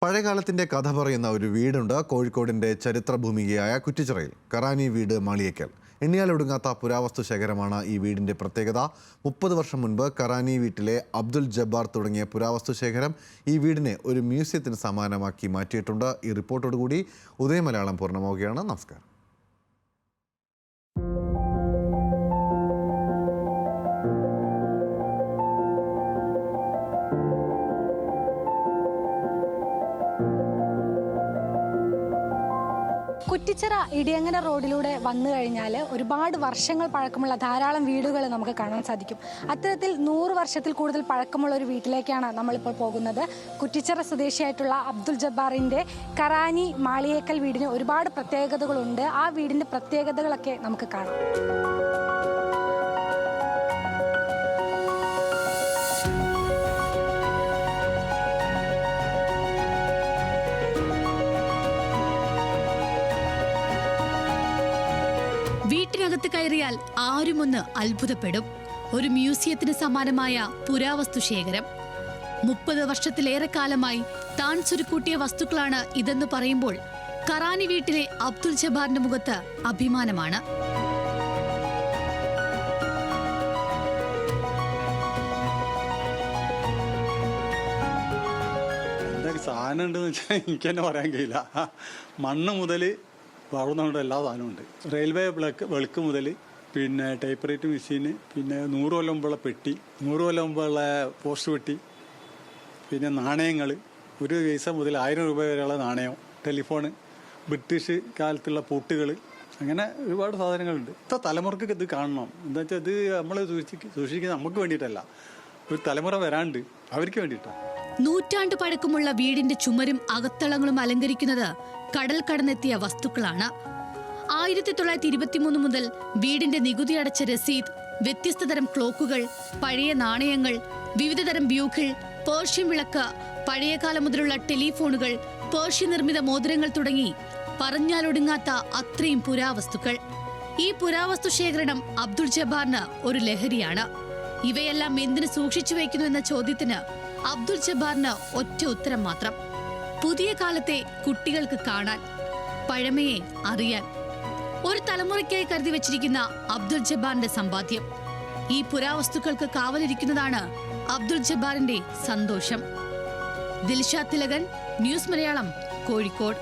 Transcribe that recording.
പഴയകാലത്തിന്റെ കഥ പറയുന്ന ഒരു വീടുണ്ട് കോഴിക്കോടിന്റെ ചരിത്രഭൂമികയായ കുറ്റിച്ചിറയിൽ. കറാനി വീട് മാളിയേക്കൽ. എണ്ണിയാലൊടുങ്ങാത്ത പുരാവസ്തു ശേഖരമാണ് ഈ വീടിന്റെ പ്രത്യേകത. 30 വർഷം മുൻപ് കറാനി വീട്ടിലെ അബ്ദുൽ ജബ്ബാർ തുടങ്ങിയ പുരാവസ്തു ശേഖരം ഈ വീടിനെ ഒരു മ്യൂസിയത്തിന് സമാനമാക്കി മാറ്റിയിട്ടുണ്ട്. ഈ റിപ്പോർട്ടോടുകൂടി ഉദയമലയാളം പൂർണ്ണമാവുകയാണ്. നമസ്കാരം. കുറ്റിച്ചിറ ഇടിയങ്ങര റോഡിലൂടെ വന്നു കഴിഞ്ഞാൽ ഒരുപാട് വർഷങ്ങൾ പഴക്കമുള്ള ധാരാളം വീടുകൾ നമുക്ക് കാണാൻ സാധിക്കും. അത്തരത്തിൽ 100 വർഷത്തിൽ കൂടുതൽ പഴക്കമുള്ള ഒരു വീട്ടിലേക്കാണ് നമ്മളിപ്പോൾ പോകുന്നത്. കുറ്റിച്ചിറ സ്വദേശിയായിട്ടുള്ള അബ്ദുൽ ജബ്ബാറിൻ്റെ കറാനി മാളിയേക്കൽ വീടിന് ഒരുപാട് പ്രത്യേകതകളുണ്ട്. ആ വീടിൻ്റെ പ്രത്യേകതകളൊക്കെ നമുക്ക് കാണാം. വീട്ടിനകത്ത് കയറിയാൽ ആരുമൊന്ന് അത്ഭുതപ്പെടും. ഒരു മ്യൂസിയത്തിന് സമാനമായ പുരാവസ്തു ശേഖരം. 30 വർഷത്തിലേറെ കാലമായി താൻ ചുരുക്കൂട്ടിയ വസ്തുക്കളാണ് ഇതെന്ന് പറയുമ്പോൾ കറാനി വീട്ടിലെ അബ്ദുൽ ജബ്ബാറിന്റെ മുഖത്ത് അഭിമാനമാണ്. സാധനം ഉണ്ടെന്ന് വെച്ചാൽ എനിക്ക് തന്നെ പറയാൻ കഴിയില്ല. മണ്ണ് മുതൽ വളർന്നുകൊണ്ട് എല്ലാ സാധനവും ഉണ്ട്. റെയിൽവേ വെളുക്ക് മുതൽ പിന്നെ ടൈപ്പ് റൈറ്റ് മെഷീന്, പിന്നെ 100 കൊല്ലം മുമ്പുള്ള പെട്ടി, 100 കൊല്ലം മുമ്പുള്ള പോസ്റ്റ് പെട്ടി, പിന്നെ നാണയങ്ങൾ, 1 പൈസ മുതൽ 1000 രൂപ വരെയുള്ള നാണയം, ടെലിഫോണ്, ബ്രിട്ടീഷ് കാലത്തുള്ള പൂട്ടുകൾ, അങ്ങനെ ഒരുപാട് സാധനങ്ങളുണ്ട്. ഇത്ര തലമുറക്ക് ഇത് കാണണം. എന്താ വെച്ചാൽ ഇത് നമ്മൾ സൂക്ഷിക്കുന്നത് നമുക്ക് വേണ്ടിയിട്ടല്ല, ഒരു തലമുറ വരാണ്ട് അവർക്ക് വേണ്ടിയിട്ടാണ്. നൂറ്റാണ്ട് പഴക്കമുള്ള വീടിന്റെ ചുമരും അകത്തളങ്ങളും അലങ്കരിക്കുന്നത് കടൽ കടന്നെത്തിയ വസ്തുക്കളാണ്. 1923 മുതൽ വീടിന്റെ നികുതി അടച്ച രസീത്, വ്യത്യസ്ത തരം ക്ലോക്കുകൾ, പഴയ നാണയങ്ങൾ, വിവിധതരം ബ്യൂക്കിൾ, പേർഷ്യൻ വിളക്ക്, പഴയകാലം മുതലുള്ള ടെലിഫോണുകൾ, പേർഷ്യൻ നിർമ്മിത മോതിരങ്ങൾ തുടങ്ങി പറഞ്ഞാലൊടുങ്ങാത്ത അത്രയും പുരാവസ്തുക്കൾ. ഈ പുരാവസ്തു ശേഖരണം അബ്ദുൽ ജബ്ബാറിന് ഒരു ലഹരിയാണ്. ഇവയെല്ലാം എന്തിനു സൂക്ഷിച്ചു വയ്ക്കുന്നു എന്ന ചോദ്യത്തിന് അബ്ദുൽ ജബ്ബാറിന് ഒറ്റ ഉത്തരം മാത്രം: പുതിയ കാലത്തെ കുട്ടികൾക്ക് കാണാൻ, പഴമയെ അറിയാൻ. ഒരു തലമുറയ്ക്കായി കരുതി വെച്ചിരിക്കുന്ന അബ്ദുൽ ജബ്ബാറിന്റെ സമ്പാദ്യം. ഈ പുരാവസ്തുക്കൾക്ക് കാവലിരിക്കുന്നതാണ് അബ്ദുൽ ജബ്ബാറിന്റെ സന്തോഷം. ദിൽഷാദ് തിലകൻ, ന്യൂസ് മലയാളം, കോഴിക്കോട്.